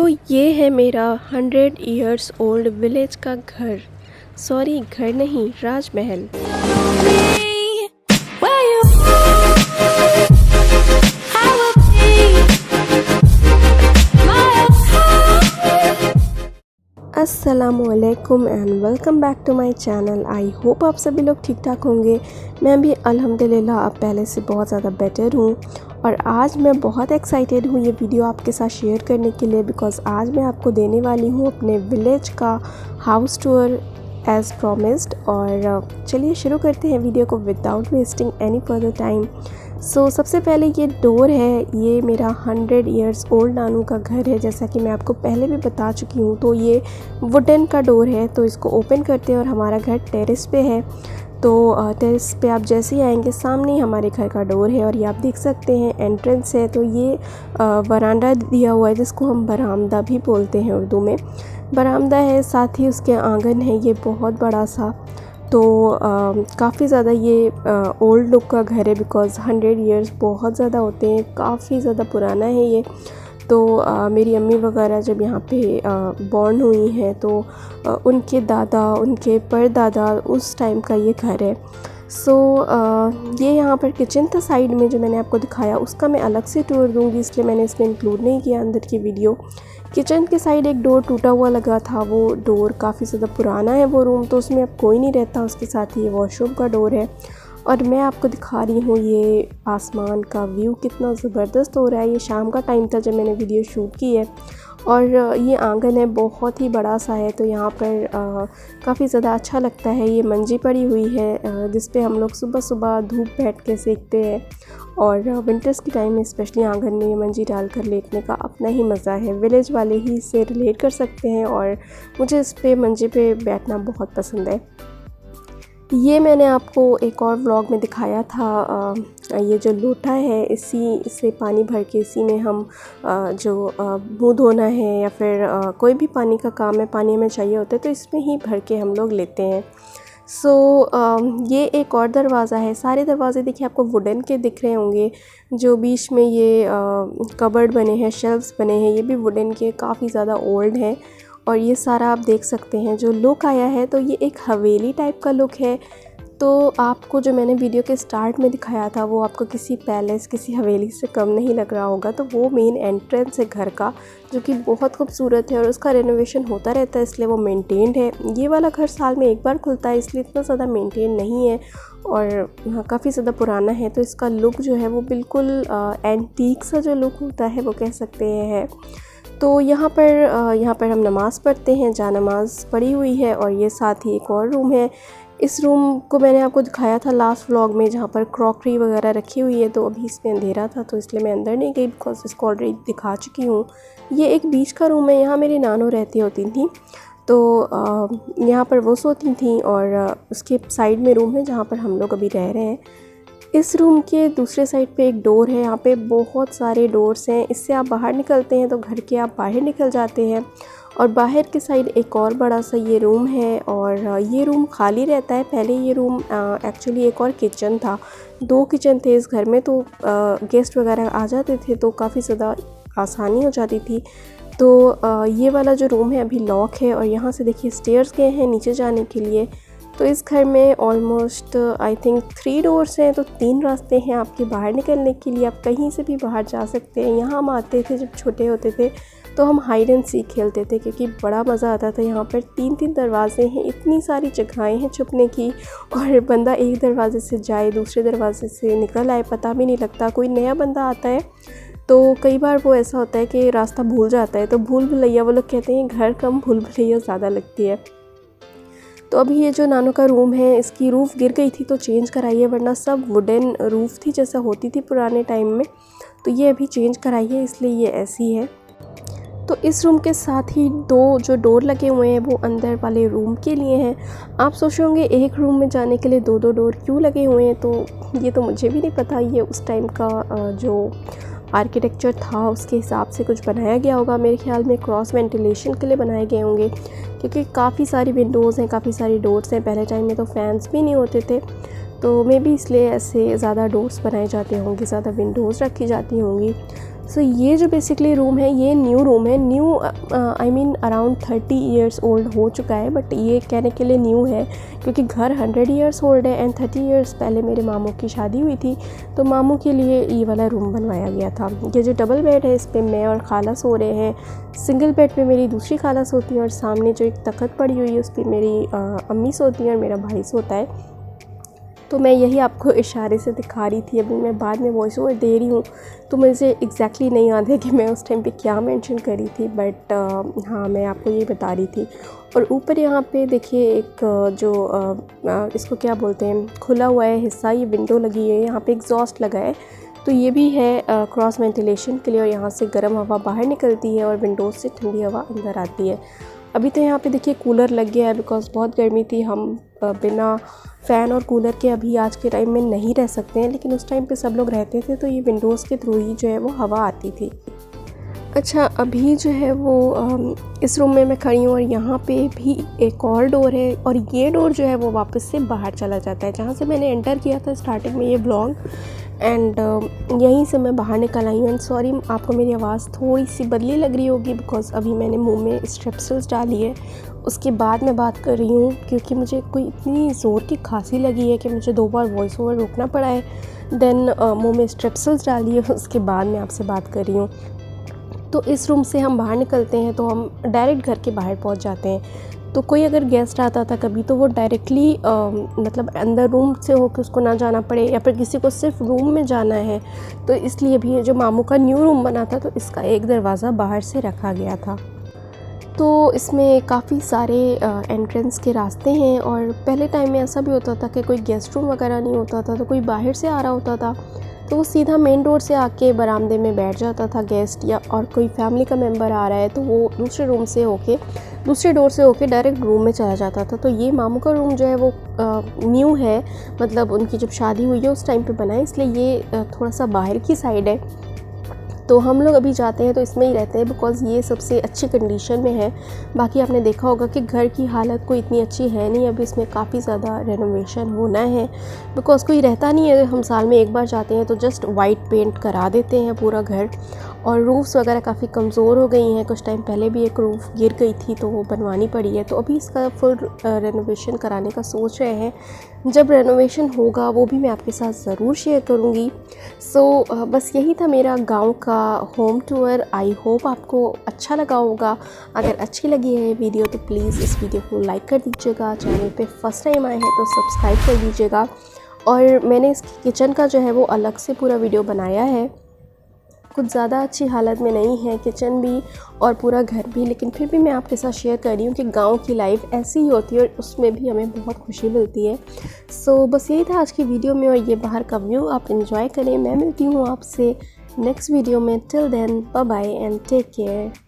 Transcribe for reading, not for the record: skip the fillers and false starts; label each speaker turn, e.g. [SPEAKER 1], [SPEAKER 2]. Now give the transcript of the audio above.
[SPEAKER 1] तो ये है मेरा 100 इयर्स ओल्ड विलेज का घर। सॉरी, घर नहीं, राजमहल। अस्सलामुअलैकुम and welcome back to my channel. I hope आप सभी लोग ठीक ठाक होंगे। मैं भी अल्हम्दुलिल्लाह अब पहले से बहुत ज़्यादा बेटर हूँ और आज मैं बहुत एक्साइटेड हूँ ये वीडियो आपके साथ शेयर करने के लिए, बिकॉज़ आज मैं आपको देने वाली हूँ अपने विलेज का हाउस टूर एज़ प्रॉमिस्ड। और चलिए शुरू करते हैं वीडियो को without wasting any further time. सबसे पहले ये डोर है, ये मेरा 100 इयर्स ओल्ड नानू का घर है, जैसा कि मैं आपको पहले भी बता चुकी हूँ। तो ये वुडन का डोर है, तो इसको ओपन करते हैं और हमारा घर टेरेस पे है। तो टेरेस पे आप जैसे ही आएंगे सामने ही हमारे घर का डोर है और ये आप देख सकते हैं एंट्रेंस है। तो ये वरांडा दिया हुआ है जिसको हम बरामदा भी बोलते हैं उर्दू में। बरामदा है, साथ ही उसके आंगन है ये बहुत बड़ा सा। तो काफ़ी ज़्यादा ये ओल्ड लुक का घर है, बिकॉज़ 100 इयर्स बहुत ज़्यादा होते हैं, काफ़ी ज़्यादा पुराना है ये। तो मेरी अम्मी वगैरह जब यहाँ पे बॉर्न हुई हैं तो उनके दादा, उनके परदादा, उस टाइम का ये घर है। ये यहाँ पर किचन था साइड में जो मैंने आपको दिखाया, उसका मैं अलग से टूर दूँगी, इसलिए मैंने इसमें इंक्लूड नहीं किया अंदर की वीडियो। किचन के साइड एक डोर टूटा हुआ लगा था, वो डोर काफ़ी ज़्यादा पुराना है वो रूम, तो उसमें अब कोई नहीं रहता। उसके साथ ही ये वॉशरूम का डोर है और मैं आपको दिखा रही हूँ ये आसमान का व्यू कितना ज़बरदस्त हो रहा है। ये शाम का टाइम था जब मैंने वीडियो शूट की है और ये आंगन है, बहुत ही बड़ा सा है। तो यहाँ पर काफ़ी ज़्यादा अच्छा लगता है। ये मंजी पड़ी हुई है जिस पे हम लोग सुबह सुबह धूप बैठ के सेकते हैं और विंटर्स के टाइम में स्पेशली आंगन में ये मंजी डाल कर लेटने का अपना ही मज़ा है। विलेज वाले ही इससे रिलेट कर सकते हैं और मुझे इस पे मंजी पे बैठना बहुत पसंद है। ये मैंने आपको एक और व्लॉग में दिखाया था। ये जो लोटा है, इसी से पानी भर के इसी में हम जो मुँह धोना है या फिर कोई भी पानी का काम है, पानी हमें चाहिए होता है तो इसमें ही भर के हम लोग लेते हैं। ये एक और दरवाज़ा है। सारे दरवाज़े देखिए आपको वुडन के दिख रहे होंगे। जो बीच में ये कबर्ड बने हैं, शेल्फ्स बने हैं, ये भी वुडन के काफ़ी ज़्यादा ओल्ड हैं। और ये सारा आप देख सकते हैं जो लुक आया है, तो ये एक हवेली टाइप का लुक है। तो आपको जो मैंने वीडियो के स्टार्ट में दिखाया था वो आपको किसी पैलेस, किसी हवेली से कम नहीं लग रहा होगा। तो वो मेन एंट्रेंस है घर का, जो कि बहुत खूबसूरत है और उसका रेनोवेशन होता रहता है, इसलिए वो मेंटेन्ड है। ये वाला घर साल में एक बार खुलता है, इसलिए इतना ज़्यादा मेंटेन नहीं है और काफ़ी ज़्यादा पुराना है। तो इसका लुक जो है वो बिल्कुल एंटीक सा जो लुक होता है वो कह सकते हैं। तो यहाँ पर हम नमाज़ पढ़ते हैं, जा नमाज़ पढ़ी हुई है और ये साथ ही एक और रूम है। इस रूम को मैंने आपको दिखाया था लास्ट व्लॉग में, जहाँ पर क्रॉकरी वगैरह रखी हुई है। तो अभी इसमें अंधेरा था तो इसलिए मैं अंदर नहीं गई, बिकॉज इसको ऑलरेडी दिखा चुकी हूँ। ये एक बीच का रूम है, यहाँ मेरी नानो रहती होती थी, तो यहाँ पर वो सोती थी और उसके साइड में रूम है जहाँ पर हम लोग अभी रह रहे हैं। इस रूम के दूसरे साइड पे एक डोर है। यहाँ पे बहुत सारे डोर्स हैं, इससे आप बाहर निकलते हैं तो घर के आप बाहर निकल जाते हैं। और बाहर के साइड एक और बड़ा सा ये रूम है और ये रूम खाली रहता है। पहले ये रूम एक्चुअली एक और किचन था, 2 किचन थे इस घर में, तो गेस्ट वगैरह आ जाते थे तो काफ़ी ज़्यादा आसानी हो जाती थी। तो ये वाला जो रूम है अभी लॉक है और यहाँ से देखिए स्टेयर्स गए हैं नीचे जाने के लिए। तो इस घर में ऑलमोस्ट आई थिंक 3 डोर्स हैं, तो 3 रास्ते हैं आपके बाहर निकलने के लिए। आप कहीं से भी बाहर जा सकते हैं। यहाँ हम आते थे जब छोटे होते थे तो हम हाइड एंड सीक खेलते थे, क्योंकि बड़ा मज़ा आता था। यहाँ पर 3-3 दरवाजे हैं, इतनी सारी जगहें हैं छुपने की और बंदा एक दरवाजे से जाए दूसरे दरवाजे से निकल आए, पता भी नहीं लगता। कोई नया बंदा आता है तो कई बार वो ऐसा होता है कि रास्ता भूल जाता है, तो भूल भुलैया, वो लोग कहते हैं घर कम भूल भुलैया ज़्यादा लगती है। तो अभी ये जो नानू का रूम है, इसकी रूफ़ गिर गई थी तो चेंज कराई है, वरना सब वुडन रूफ़ थी जैसा होती थी पुराने टाइम में। तो ये अभी चेंज कराई है, इसलिए ये ऐसी है। तो इस रूम के साथ ही 2 जो डोर लगे हुए हैं वो अंदर वाले रूम के लिए हैं। आप सोच रहे होंगे एक रूम में जाने के लिए 2-2 डोर क्यों लगे हुए हैं, तो ये तो मुझे भी नहीं पता। ये उस टाइम का जो आर्किटेक्चर था उसके हिसाब से कुछ बनाया गया होगा। मेरे ख्याल में क्रॉस वेंटिलेशन के लिए बनाए गए होंगे, क्योंकि काफ़ी सारी विंडोज़ हैं, काफ़ी सारी डोर्स हैं। पहले टाइम में तो फैंस भी नहीं होते थे, तो मे बी इसलिए ऐसे ज़्यादा डोर्स बनाए जाते होंगे, ज़्यादा विंडोज़ रखी जाती होंगी। सो ये जो बेसिकली रूम है ये न्यू रूम है, new I mean around 30 years old हो चुका है, बट ये कहने के लिए न्यू है क्योंकि घर 100 ईयर्स ओल्ड है एंड 30 ईयर्स पहले मेरे मामू की शादी हुई थी तो मामू के लिए ये वाला रूम बनवाया गया था। ये जो डबल बेड है इस पर मैं और खाला सो रहे हैं, सिंगल बेड पे मेरी दूसरी खाला सोती है और सामने जो एक तख्त पड़ी हुई है उस पर मेरी अम्मी सोती हैं और मेरा भाई सोता है। तो मैं यही आपको इशारे से दिखा रही थी। अभी मैं बाद में वॉइस ओवर दे रही हूँ तो मुझे एग्जैक्टली नहीं याद है कि मैं उस टाइम पे क्या मेंशन करी थी, बट हाँ मैं आपको ये बता रही थी। और ऊपर यहाँ पे देखिए एक इसको क्या बोलते हैं, खुला हुआ है हिस्सा, ये विंडो लगी है, यहाँ पे एग्जॉस्ट लगा है तो ये भी है क्रॉस वेंटिलेशन के लिए और यहाँ से गर्म हवा बाहर निकलती है और विंडोज़ से ठंडी हवा अंदर आती है। अभी तो यहाँ पे देखिए कूलर लग गया है बिकॉज़ बहुत गर्मी थी, हम बिना फ़ैन और कूलर के अभी आज के टाइम में नहीं रह सकते हैं, लेकिन उस टाइम पे सब लोग रहते थे तो ये विंडोज़ के थ्रू ही जो है वो हवा आती थी। अच्छा अभी जो है वो इस रूम में मैं खड़ी हूँ और यहाँ पे भी एक और डोर है और ये डोर जो है वो वापस से बाहर चला जाता है जहाँ से मैंने एंटर किया था स्टार्टिंग में ये ब्लॉग, एंड यहीं से मैं बाहर निकल आई हूँ। एंड सॉरी आपको मेरी आवाज़ थोड़ी सी बदली लग रही होगी बिकॉज़ अभी मैंने मुंह में स्ट्रेप्सिल्स डाली है, उसके बाद मैं बात कर रही हूँ क्योंकि मुझे कोई इतनी ज़ोर की खांसी लगी है कि मुझे 2 बार वॉइस ओवर रोकना पड़ा है। देन मुंह में स्ट्रेप्सिल्स डाली है, उसके बाद मैं आपसे बात कर रही हूँ। तो इस रूम से हम बाहर निकलते हैं तो हम डायरेक्ट घर के बाहर पहुंच जाते हैं। तो कोई अगर गेस्ट आता था कभी तो वो डायरेक्टली मतलब अंदर रूम से होकर उसको ना जाना पड़े या फिर किसी को सिर्फ रूम में जाना है, तो इसलिए भी जो मामू का न्यू रूम बना था तो इसका एक दरवाज़ा बाहर से रखा गया था। तो इसमें काफ़ी सारे एंट्रेंस के रास्ते हैं और पहले टाइम में ऐसा भी होता था कि कोई गेस्ट रूम वगैरह नहीं होता था तो कोई बाहर से आ रहा होता था तो वो सीधा मेन डोर से आके बरामदे में बैठ जाता था गेस्ट, या और कोई फैमिली का मेंबर आ रहा है तो वो दूसरे डोर से होके डायरेक्ट रूम में चला जाता था। तो ये मामू का रूम जो है वो न्यू है, मतलब उनकी जब शादी हुई है उस टाइम पे बना है, इसलिए ये थोड़ा सा बाहर की साइड है। तो हम लोग अभी जाते हैं तो इसमें ही रहते हैं बिकॉज़ ये सबसे अच्छी कंडीशन में है। बाकी आपने देखा होगा कि घर की हालत कोई इतनी अच्छी है नहीं, अभी इसमें काफ़ी ज़्यादा रेनोवेशन होना है बिकॉज़ कोई रहता नहीं है। हम साल में एक बार जाते हैं तो जस्ट वाइट पेंट करा देते हैं पूरा घर, और रूफ्स वगैरह काफ़ी कमज़ोर हो गई हैं। कुछ टाइम पहले भी एक रूफ़ गिर गई थी तो वो बनवानी पड़ी है, तो अभी इसका फुल रेनोवेशन कराने का सोच रहे हैं। जब रेनोवेशन होगा वो भी मैं आपके साथ ज़रूर शेयर करूँगी। सो बस यही था मेरा गांव का होम टूर। आई होप आपको अच्छा लगा होगा। अगर अच्छी लगी है वीडियो तो प्लीज़ इस वीडियो को लाइक कर दीजिएगा, चैनल पे फर्स्ट टाइम आए हैं तो सब्सक्राइब कर दीजिएगा। और मैंने इस किचन का जो है वो अलग से पूरा वीडियो बनाया है। कुछ ज़्यादा अच्छी हालत में नहीं है किचन भी और पूरा घर भी, लेकिन फिर भी मैं आपके साथ शेयर कर रही हूँ कि गांव की लाइफ ऐसी ही होती है और उसमें भी हमें बहुत खुशी मिलती है। सो बस यही था आज की वीडियो में, और ये बाहर का व्यू आप एंजॉय करें। मैं मिलती हूँ आपसे नेक्स्ट वीडियो में। Till then bye bye and take care.